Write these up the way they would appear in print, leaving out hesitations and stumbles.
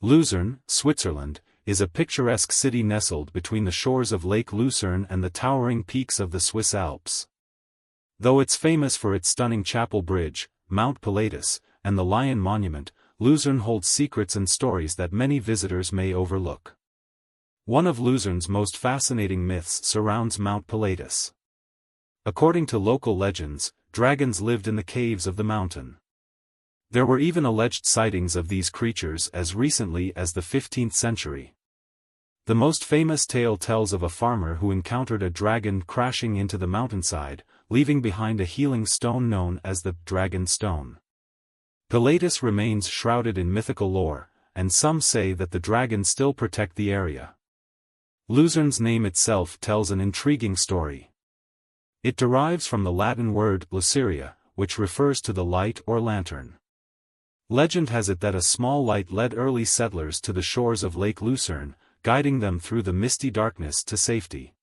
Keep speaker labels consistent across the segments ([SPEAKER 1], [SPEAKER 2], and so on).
[SPEAKER 1] Luzern, Switzerland, is a picturesque city nestled between the shores of Lake Lucerne and the towering peaks of the Swiss Alps. Though it's famous for its stunning chapel bridge, Mount Pilatus, and the Lion Monument, Luzern holds secrets and stories that many visitors may overlook. One of Luzern's most fascinating myths surrounds Mount Pilatus. According to local legends, dragons lived in the caves of the mountain. There were even alleged sightings of these creatures as recently as the 15th century. The most famous tale tells of a farmer who encountered a dragon crashing into the mountainside, leaving behind a healing stone known as the Dragon Stone. Pilatus remains shrouded in mythical lore, and some say that the dragons still protect the area. Luzern's name itself tells an intriguing story. It derives from the Latin word luceria, which refers to the light or lantern. Legend has it that a small light led early settlers to the shores of Lake Lucerne, guiding them through the misty darkness to safety.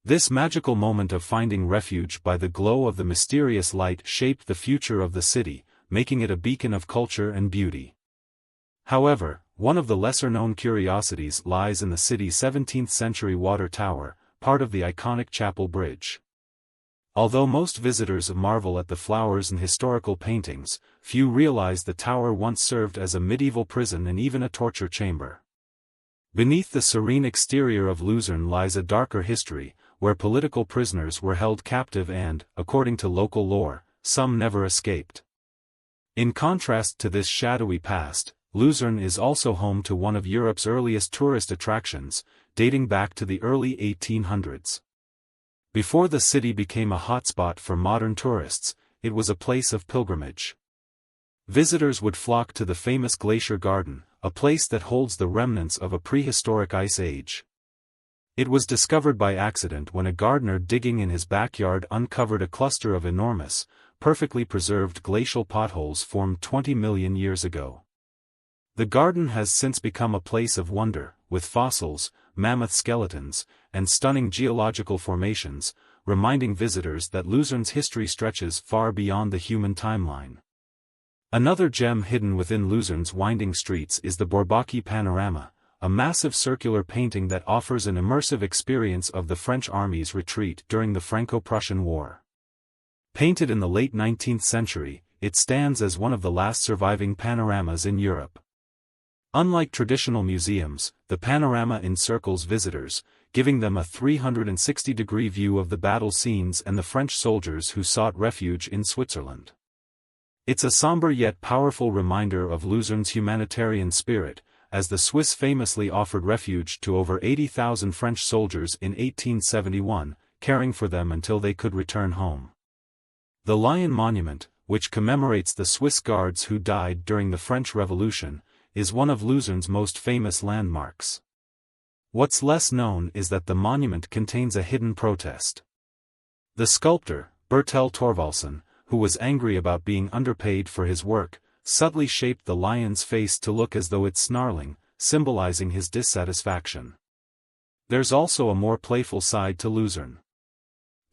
[SPEAKER 1] This magical moment of finding refuge by the glow of the mysterious light shaped the future of the city, making it a beacon of culture and beauty. However, one of the lesser-known curiosities lies in the city's 17th-century water tower, part of the iconic chapel bridge. Although most visitors marvel at the flowers and historical paintings, few realize the tower once served as a medieval prison and even a torture chamber. Beneath the serene exterior of Luzern lies a darker history, where political prisoners were held captive and, according to local lore, some never escaped. In contrast to this shadowy past, Luzern is also home to one of Europe's earliest tourist attractions, dating back to the early 1800s. Before the city became a hotspot for modern tourists, it was a place of pilgrimage. Visitors would flock to the famous Glacier Garden, a place that holds the remnants of a prehistoric ice age. It was discovered by accident when a gardener digging in his backyard uncovered a cluster of enormous, perfectly preserved glacial potholes formed 20 million years ago. The garden has since become a place of wonder, with fossils, mammoth skeletons, and stunning geological formations, reminding visitors that Luzern's history stretches far beyond the human timeline. Another gem hidden within Luzern's winding streets is the Bourbaki Panorama, a massive circular painting that offers an immersive experience of the French army's retreat during the Franco-Prussian War. Painted in the late 19th century, it stands as one of the last surviving panoramas in Europe. Unlike traditional museums, the panorama encircles visitors, giving them a 360-degree view of the battle scenes and the French soldiers who sought refuge in Switzerland. It's a somber yet powerful reminder of Luzern's humanitarian spirit, as the Swiss famously offered refuge to over 80,000 French soldiers in 1871, caring for them until they could return home. The Lion Monument, which commemorates the Swiss Guards who died during the French Revolution, is one of Luzern's most famous landmarks. What's less known is that the monument contains a hidden protest. The sculptor, Bertel Thorvaldsen, who was angry about being underpaid for his work, subtly shaped the lion's face to look as though it's snarling, symbolizing his dissatisfaction. There's also a more playful side to Luzern.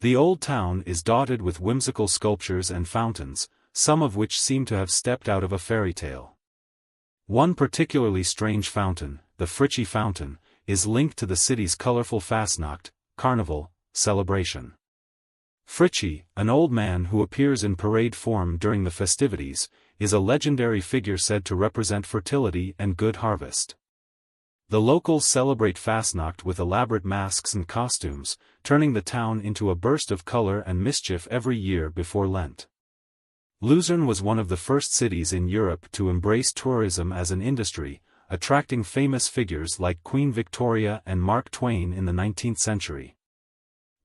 [SPEAKER 1] The old town is dotted with whimsical sculptures and fountains, some of which seem to have stepped out of a fairy tale. One particularly strange fountain, the Fritschi Fountain, is linked to the city's colorful Fastnacht, carnival, celebration. Fritschi, an old man who appears in parade form during the festivities, is a legendary figure said to represent fertility and good harvest. The locals celebrate Fastnacht with elaborate masks and costumes, turning the town into a burst of color and mischief every year before Lent. Luzern was one of the first cities in Europe to embrace tourism as an industry, attracting famous figures like Queen Victoria and Mark Twain in the 19th century.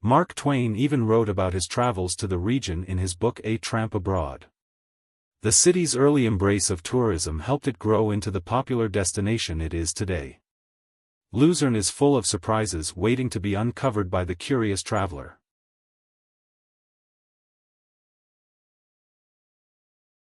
[SPEAKER 1] Mark Twain even wrote about his travels to the region in his book A Tramp Abroad. The city's early embrace of tourism helped it grow into the popular destination it is today. Luzern is full of surprises waiting to be uncovered by the curious traveler.